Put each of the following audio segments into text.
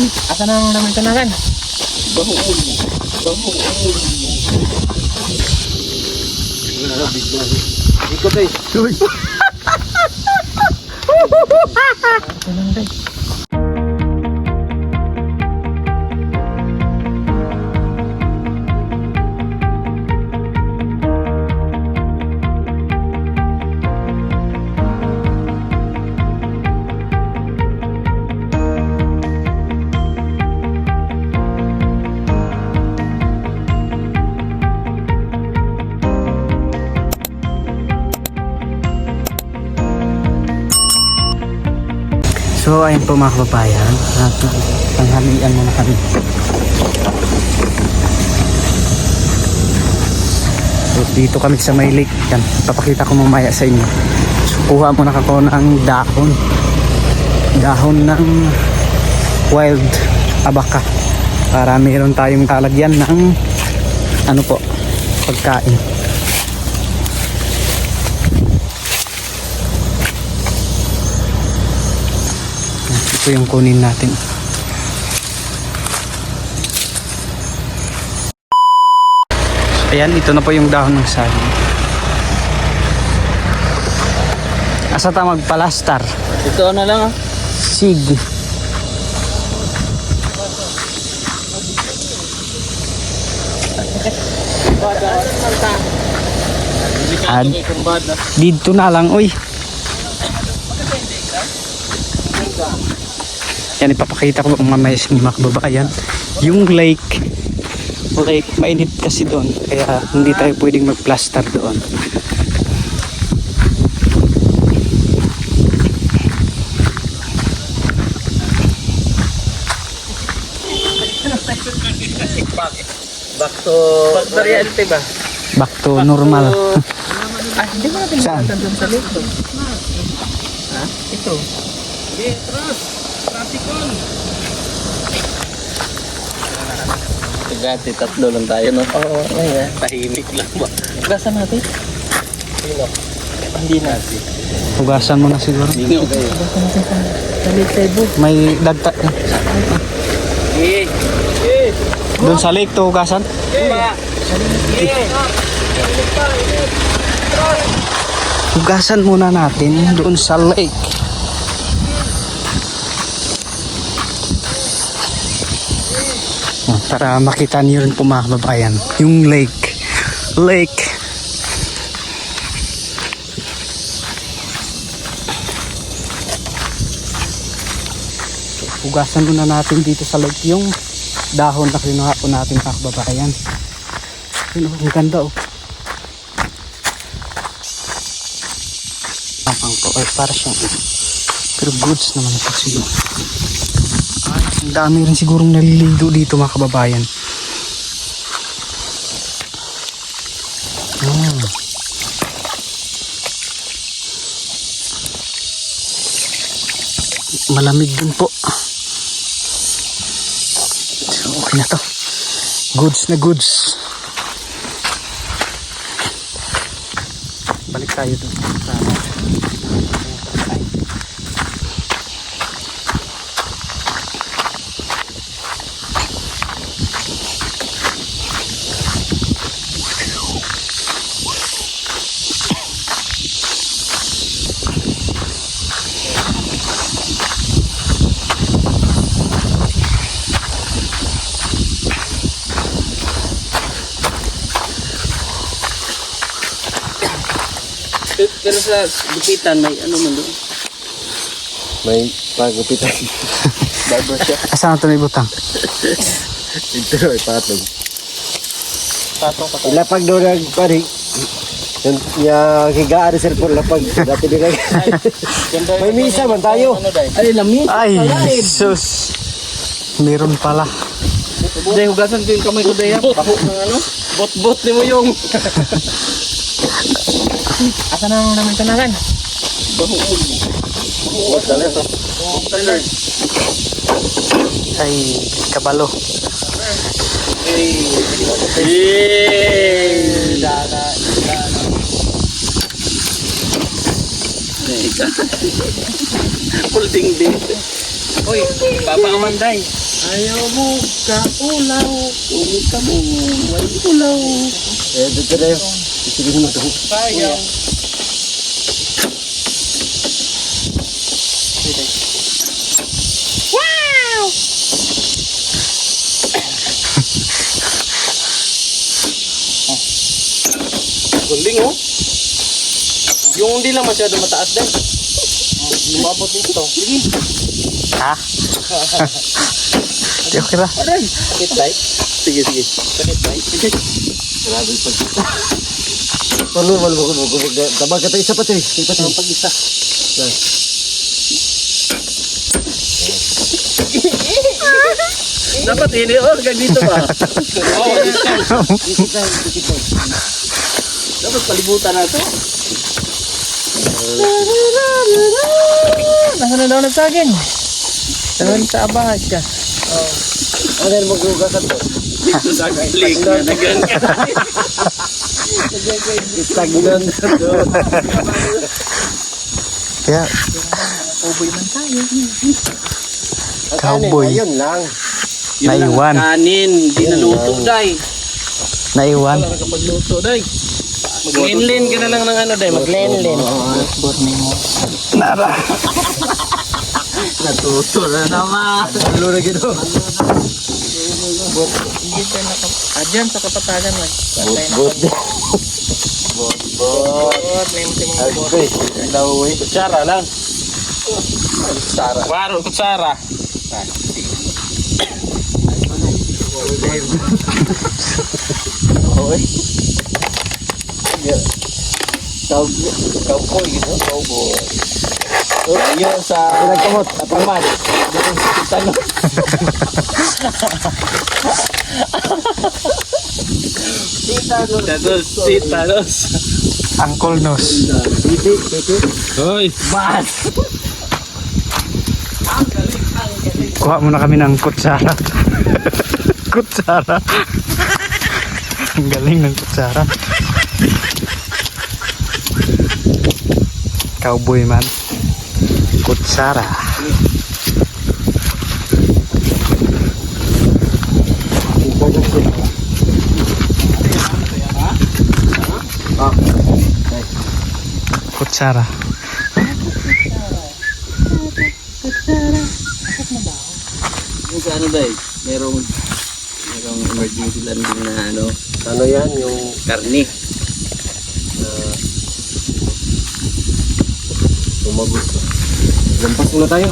Asa na ang naman kanakan? Bahuol. Ikot eh. Uy! Asa na day? So ayun po mga kababayan, tanghalian muna kami. So dito kami sa may lake. Yan, papakita ko mamaya sa inyo. So kuha muna ako ng dahon ng wild abaka para meron tayong talagyan ng ano po, pagkain. Ito yung kunin natin. Ayan, ito na po yung dahon ng saging. Asa ta magpalastar? Ito na lang ah. Sig. Dito na lang, uy. Yan, ipapakita ko mamaya sa mga kababayan yung lake, mainit kasi doon kaya hindi tayo pwedeng mag-plaster doon. Back to reality ba? Back to normal. Hindi mo natin Saan? doon sa lake. Ha? Ito. Gati, tatlo lang tayo no? Oo, ayan. Tahimik lang ba? Gasan natin. Sino? Hindi natin. Hugasan mo na siguro. Sino kayo? Gasan natin sa lake table. May dagta Eh! doon sa lake to hugasan. Hugasan muna natin doon sa lake. Para makita niyo rin po mga kababayan yung lake. Hugasan muna natin dito sa lake yung dahon na kinuha po natin mga kababayan. Yun, ang ganda oh. Tapang po ay para siyang pero goods naman ito siguro. Ang dami rin sigurong naliligo dito mga kababayan. Malamig din po. So, okay na to. Goods na goods. Balik tayo doon. Pero sa gupitan may ano man doon? May pagupitan. Barbershop. Asan ito may butang? Ito ay patong. Patong ka. Ilapag doon ang pari. Yung higaan sa cellphone lapag. Dati nila. May misa man tayo. Ay, lami. Ay, sus. Meron pala. Day, hugasan ko yung kamay ko, Day. Pako ng ano? Bot-bot ni mo yung. Asa na ang naman kanakan? What the letter? Ay, kabalo. Kulding din. Uy, Papa Amanday. Ayaw mo kaulaw, kung ka mo may ulaw. Dito na yun. Isigin mo ito. Ayaw. Galing oh. Yung hindi lang masyado mataas din. Lumabot dito. Sige. Ha? Di okay ra. Aray. Sakit ba? Sige, sige. Sakit ba? Sige. Grabe pag... Normal mo. Damag ka tayo isa pa tayo. Isa pa tayo. Pag-isa. Dapat ini organ dito ba? Oo. Dito tayo. Dapat palibutan na ito. Nasa na daw nagsagin. Tangan sa abahad ka. Ano yan maglugasan to? Dito sa klik na nagan ka. Stagnan na to. Kaya, Uboy man tayo. Cowboy. Ayun lang. Naiwan. Kanin. Di naluto, day. naiwan. Wala ka pagluto, day. Mag-lenlen ka na lang ng ano, day. Mag-lenlen. Nara. Natuto na naman. Ano na gino? Adyan sa kapatagan, man. Bot. Bot. May mga bot. Laway. Kutsara lang. Kutsara. Waro, kutsara. Oy. Cowboy gitu, cowboy. Oh, yun sa Pinagkamot. Tapaman. Tanong. Sitanos. Angkol Nos. Titi. Hoy, bas. Kuha muna kami ng kutsara. Kutsara. Ang galing ng kutsara. Cowboy man. Kutsara. Kutsara. Yung sa ano, day? Merong emergency landing na ano, Ano yan yung karni. tumagot. Lampas muna tayo.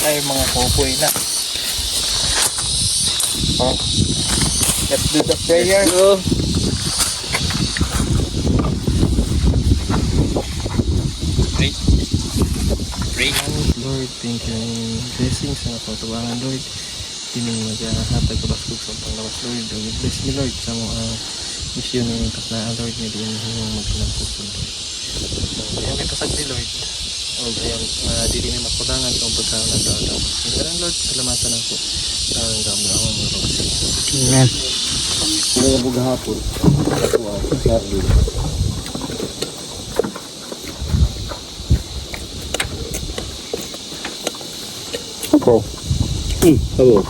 Tayo mga cowboy na. Oh. Let's do the prayer. Pray. Lord, thank you ng blessings sa pagtubangan, Lord. Kining maghatag kabaskog sa panglawas, Lord. Bless me, Lord, sa mga misyon ng kasnaan, Lord, nga diyan yung magkinampuson, Lord. Kaya may pasag ni Lord. O kaya dili may makudangan sa pagkaon ng tao. Ngayon, Lord, salamatan ang po. Ang gamlawan mo, Lord. Amen. Mga bugahapon. Ako Charlie. Ako. Hello.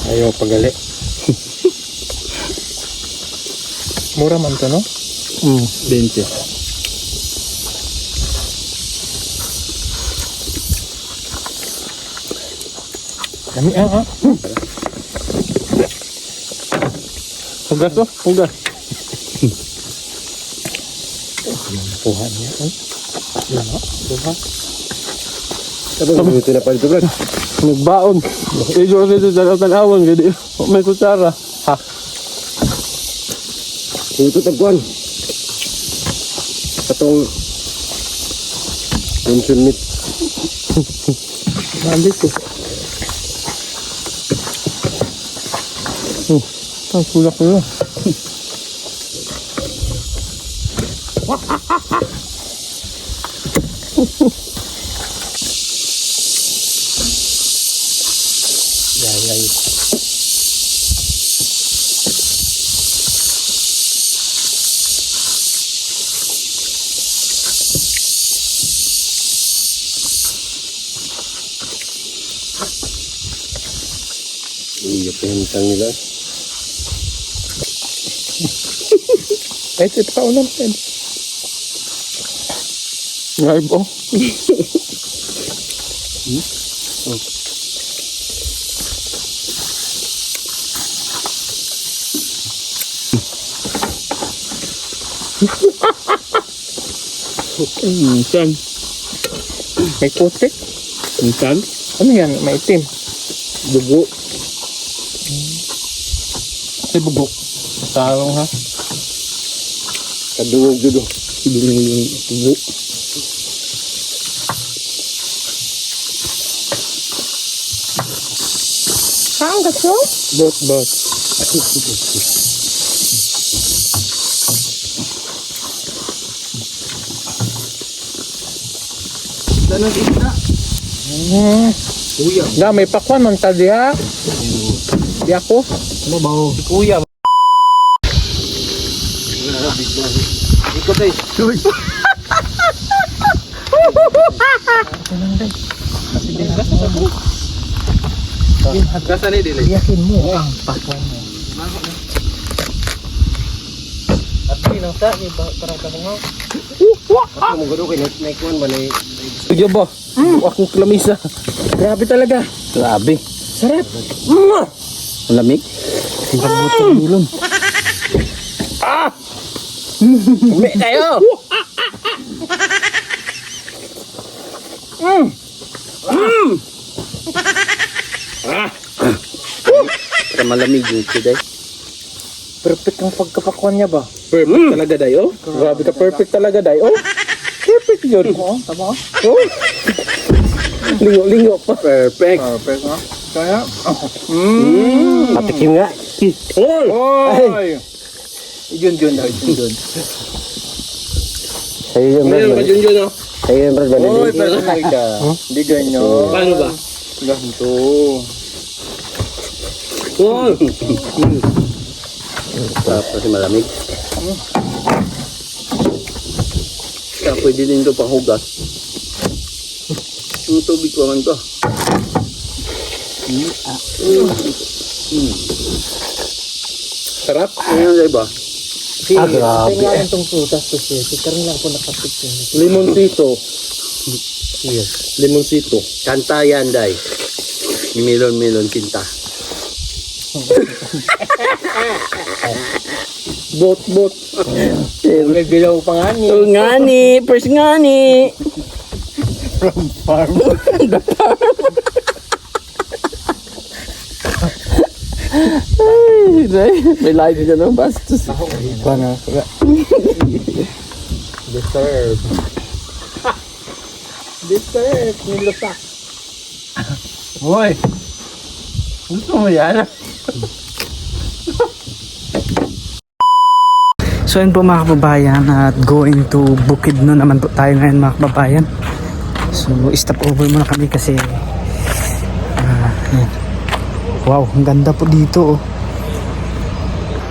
Ayaw pagali. Mura man to, no? 20. Kami, Hugas to, hugas. Puhan niya, Puhan. Tapos minuto na pa dito, Brad. Nagbaon. Ijo kasi sa tanawon, gadi. May kutsara. Ha? Ito tagkuhan. Katong tension meat. Nandit ko. Ang sulak nila. Pinintang nila. Ito pa ulam pen. Ngarb oh. Minsan. May putik. Minsan. Ano yan? May itim. Bugo. May bugo. Tarong ha. Kadungog dito. Ibigay yung bugo. Ang gaso? Bot. Danon isda. Da, may pakwan man ta diha. Di ako. Ano ba? Si Kuya. Ikot eh. Gasa ni dili. Yakin mo ang pakwan mo. Abi nang sa ni para ka mo. Ako mo gado kay naikuan ba na Tuyo ba? Akong klamisa. Grabe talaga. Grabe. Sarap. Malamig. Pagbuto ng ulon. Umi tayo. Para malamig yung siday. Perfect ang pagkapakwan niya ba? Perfect talaga dayo. Grabe ka, perfect talaga dayo. Perfect yun. Oo, tama. Oh. Lingo pa. Perfect. Perfect ha. Kaya. patikim nga. Oy. Yun daw, yun. Sa'yo yung brad ba? Yun. Sa'yo yung brad ba? Oy, perfect ka. Hindi ganyan. Paano ba? Ganito. Sarap kasi malamig. Kaya pwede din ito panghugas. Yung tubig ko naman to. Sarap. Ayan na iba. Grabe. Kaya itong prutas to siya. Karon lang ako nakapit yun. Limoncito. Limoncito. Kanta yan, day. Milon cinta. Bot. May bilaw pa nga ni. Ngani, first ngani. Farm. May live ka no, bastos. Pana. Deserve. Nilutak. Hoy. Gusto mo yan? So yun po mga kababayan, at going to Bukidnon naman po tayo ngayon mga kababayan. So stop over muna kami kasi yan. Wow, ang ganda po dito oh.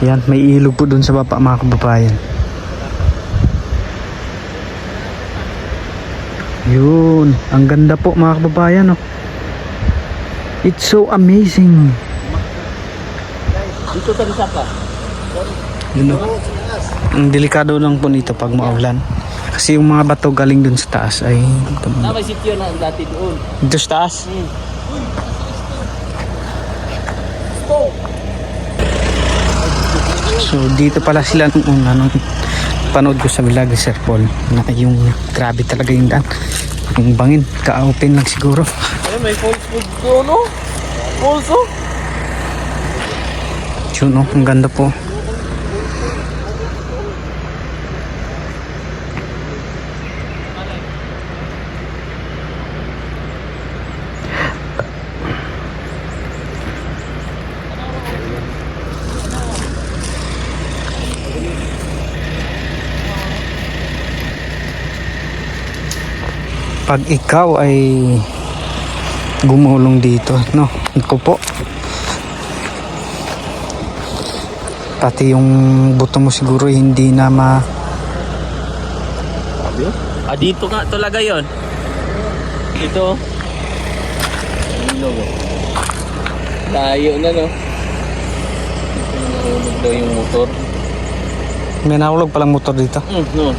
Yan, may ilog po dun sa baba mga kababayan. Yun, ang ganda po mga kababayan oh. It's so amazing. Dito sa Bisaka. Yun oh. Ang delikado lang po nito pag maulan. Kasi yung mga bato galing dun sa taas ay May sityo na dati doon. dito sa taas. So dito pala sila nung una nung panood ko sa vlog ni Sir Paul na yung grabe talaga yung daan. Yung bangin, ka-open lang siguro. Ay, may false food doon, no? False, oh. Yun oh, ang ganda po. Pag ikaw ay gumulong dito, no? Ito po. Pati yung buto mo siguro hindi na Dito nga talaga yon. Ito. Layo na, no? daw yung motor. May nahulog palang motor dito. No.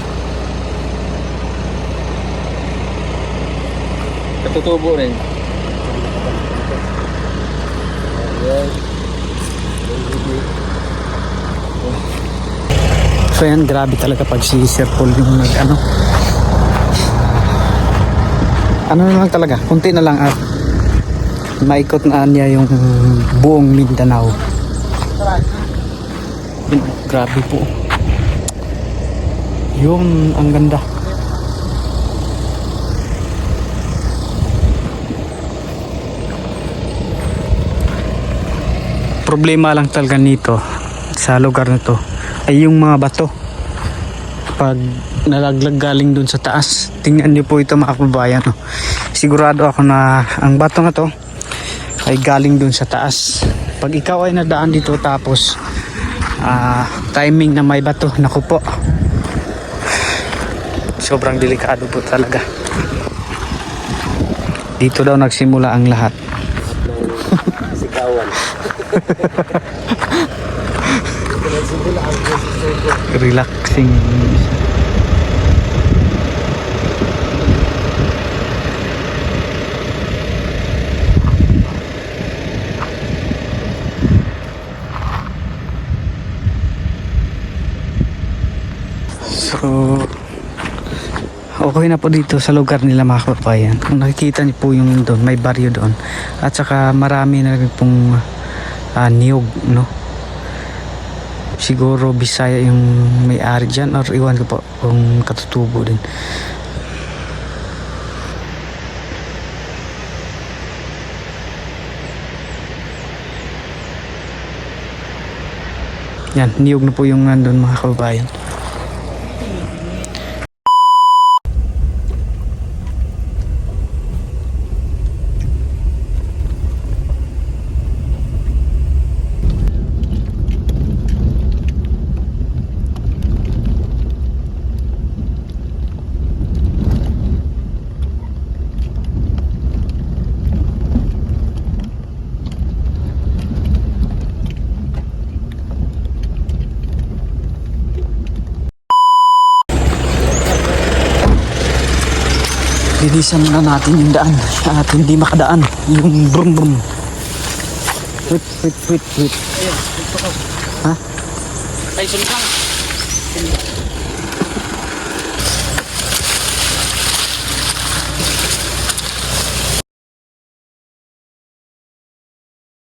Katutubo rin. So yan, grabe talaga pag si Sir Paul yung ano na lang talaga, kunti na lang at maikot na niya yung buong Mindanao. Grabe po. Yun, ang ganda. Problema lang talaga nito sa lugar na to ay yung mga bato. Pag nalaglag galing dun sa taas, tingnan niyo po ito mga kababayan. No? Sigurado ako na ang bato na to ay galing dun sa taas. Pag ikaw ay nadaan dito tapos timing na may bato, naku po, sobrang delikado po talaga. Dito daw nagsimula ang lahat. Sigawan. Relaxing. So okay na po dito sa lugar nila mga kababayan. Kung nakikita niyo po yung doon, may baryo doon. At saka marami na rin pong niyog, no? Siguro Bisaya yung may-ari dyan or iwan ko po kung katutubo din. Yan, niyog na po yung nandun mga kababayan. Linisan na natin yung daan at hindi makadaan yung brum brum. Wait. Ha? Ay, sulit lang.